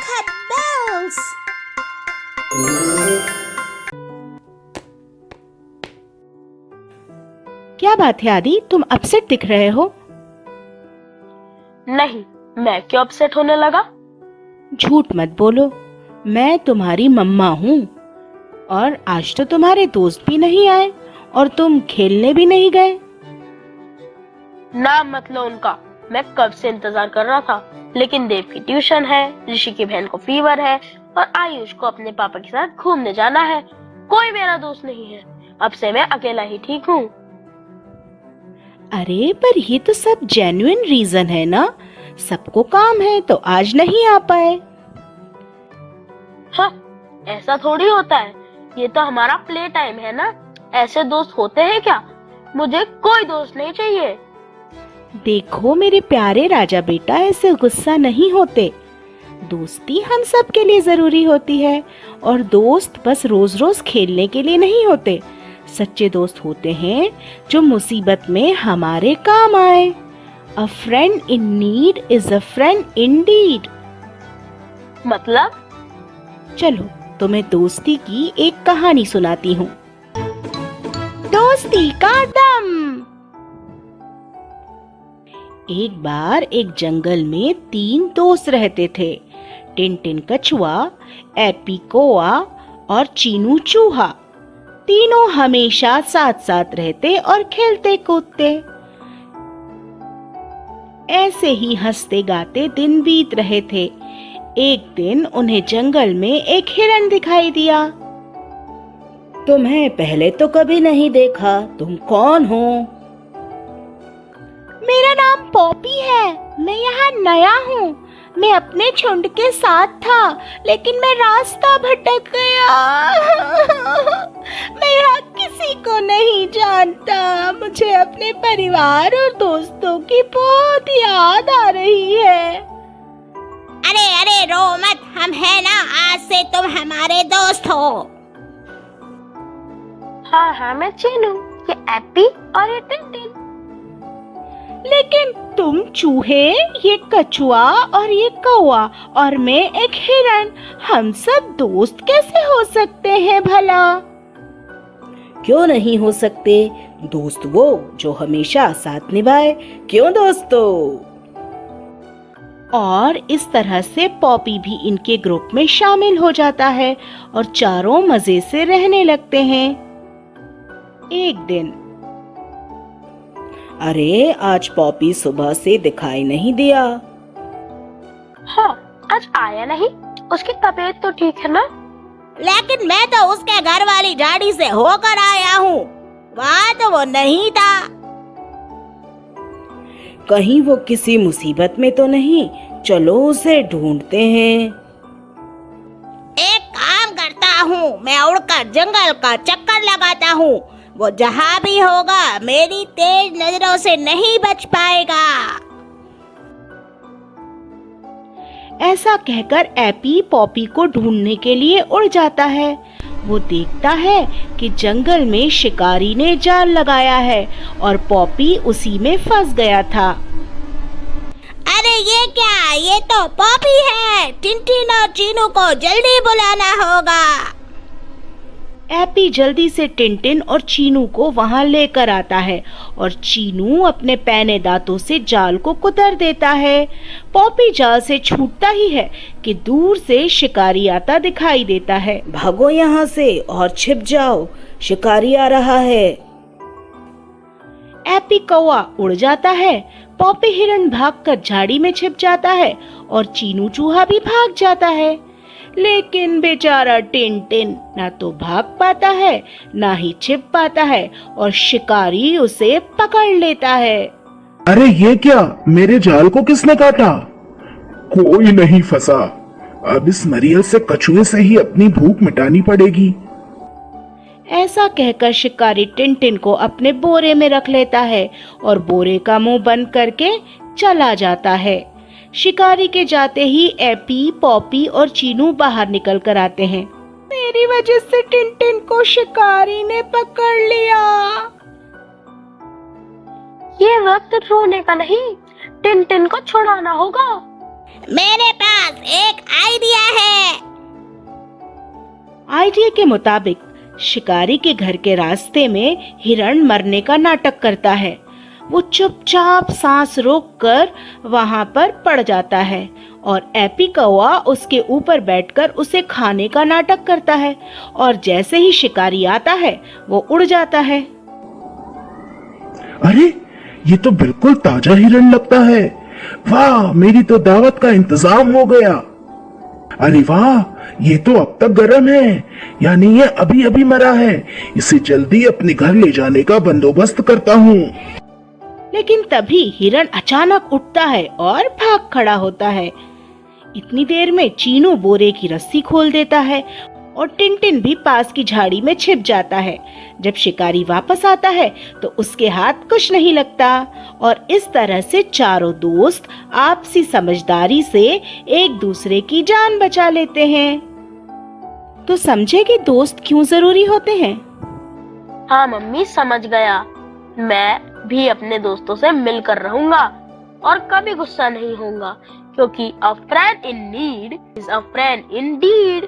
cut bells. क्या बात है आदि, तुम अपसेट दिख रहे हो? नहीं, मैं क्यों अपसेट होने लगा? झूठ मत बोलो, मैं तुम्हारी मम्मा हूँ और आज तो तुम्हारे दोस्त भी नहीं आए और तुम खेलने भी नहीं गए। नाम मत लो उनका, मैं कब से इंतजार कर रहा था, लेकिन देव की ट्यूशन है, ऋषि की बहन को फीवर है और आयुष को अपने पापा के साथ घूमने जाना है। कोई मेरा दोस्त नहीं है, अब से मैं अकेला ही ठीक हूँ। अरे पर ये तो सब जेन्युइन रीजन है ना, सबको काम है तो आज नहीं आ पाए। हाँ, ऐसा थोड़ी होता है, ये तो हमारा प्ले टाइम है ना, ऐसे दोस्त होते हैं क्या? मुझे कोई दोस्त नहीं चाहिए। देखो मेरे प्यारे राजा बेटा, ऐसे गुस्सा नहीं होते। दोस्ती हम सब के लिए जरूरी होती है और दोस्त बस रोज रोज खेलने के लिए नहीं होते। सच्चे दोस्त होते हैं जो मुसीबत में हमारे काम आए। A friend in need is a friend indeed. मतलब? चलो तुम्हें दोस्ती की एक कहानी सुनाती हूँ। दोस्ती का दम। एक बार एक जंगल में 3 दोस्त रहते थे, टिनटिन कछुआ, एपी कौआ और चीनू चूहा। तीनों हमेशा साथ साथ रहते और खेलते कूदते। ऐसे ही हंसते गाते दिन बीत रहे थे। एक दिन उन्हें जंगल में एक हिरन दिखाई दिया। तुम्हें पहले तो कभी नहीं देखा, तुम कौन हो? मेरा नाम पॉपी है, मैं यहाँ नया हूँ। मैं अपने झुंड के साथ था, लेकिन मैं रास्ता भटक गया। मैं यहाँ किसी को नहीं जानता। मुझे अपने परिवार और दोस्तों की बहुत याद आ रही है। अरे अरे रो मत, हम है ना, आज से तुम हमारे दोस्त हो। हाँ, मैं चीनू, ये एप्पी और ये टिनटिन। लेकिन तुम चूहे, ये कछुआ और ये कौआ और मैं एक हिरन, हम सब दोस्त कैसे हो सकते हैं भला? क्यों नहीं हो सकते? दोस्त वो जो हमेशा साथ निभाए, क्यों दोस्तों? और इस तरह से पॉपी भी इनके ग्रुप में शामिल हो जाता है और चारों मजे से रहने लगते हैं। एक दिन, अरे आज पॉपी सुबह से दिखाई नहीं दिया। हाँ, आज आया नहीं, उसकी तबीयत तो ठीक है ना? लेकिन मैं तो उसके घर वाली गाड़ी से होकर आया हूँ, वहाँ तो वो नहीं था। कहीं वो किसी मुसीबत में तो नहीं? चलो उसे ढूंढते हैं। एक काम करता हूँ, मैं उड़कर जंगल का चक्कर लगाता हूँ। वो जहाँ भी होगा मेरी तेज नजरों से नहीं बच पाएगा। ऐसा कहकर एपी पॉपी को ढूंढने के लिए उड़ जाता है। वो देखता है कि जंगल में शिकारी ने जाल लगाया है और पॉपी उसी में फंस गया था। अरे ये क्या, ये तो पॉपी है। टिनटिन और चीनू को जल्दी बुलाना होगा। एपी जल्दी से टिनटिन और चीनू को वहां लेकर आता है और चीनू अपने पैने दांतों से जाल को कुतर देता है। पॉपी जाल से छूटता ही है कि दूर से शिकारी आता दिखाई देता है। भागो यहाँ से और छिप जाओ, शिकारी आ रहा है। एपी कौआ उड़ जाता है, पॉपी हिरन भागकर झाड़ी में छिप जाता है और चीनू चूहा भी भाग जाता है। लेकिन बेचारा टिनटिन ना तो भाग पाता है, ना ही छिप पाता है और शिकारी उसे पकड़ लेता है। अरे ये क्या, मेरे जाल को किसने काटा? कोई नहीं फंसा, अब इस मरियल से कछुए से ही अपनी भूख मिटानी पड़ेगी। ऐसा कहकर शिकारी टिनटिन को अपने बोरे में रख लेता है और बोरे का मुंह बंद करके चला जाता है। शिकारी के जाते ही एपी, पॉपी और चीनू बाहर निकल कर आते हैं। मेरी वजह से टिनटिन को शिकारी ने पकड़ लिया। ये वक्त रोने का नहीं, टिनटिन को छुड़ाना होगा। मेरे पास एक आइडिया आइडिया के मुताबिक शिकारी के घर के रास्ते में हिरण मरने का नाटक करता है। वो चुपचाप सांस रोककर वहां पर पड़ जाता है और एपी कौवा उसके ऊपर बैठकर उसे खाने का नाटक करता है और जैसे ही शिकारी आता है वो उड़ जाता है। अरे ये तो बिल्कुल ताजा हिरण लगता है। वाह, मेरी तो दावत का इंतजाम हो गया। अरे वाह, ये तो अब तक गर्म है, यानी ये अभी अभी मरा है। इसे जल्दी अपने घर ले जाने का बंदोबस्त करता हूँ। लेकिन तभी हिरण अचानक उठता है और भाग खड़ा होता है। इतनी देर में चीनू बोरे की रस्सी खोल देता है और टिनटिन भी पास की झाड़ी में छिप जाता है। जब शिकारी वापस आता है तो उसके हाथ कुछ नहीं लगता और इस तरह से चारों दोस्त आपसी समझदारी से एक दूसरे की जान बचा लेते हैं। तो समझे कि दोस्त क्यों जरूरी होते हैं? हाँ मम्मी, समझ गया। मैं भी अपने दोस्तों से मिलकर रहूंगा और कभी गुस्सा नहीं होऊंगा, क्योंकि a friend in need is a friend indeed।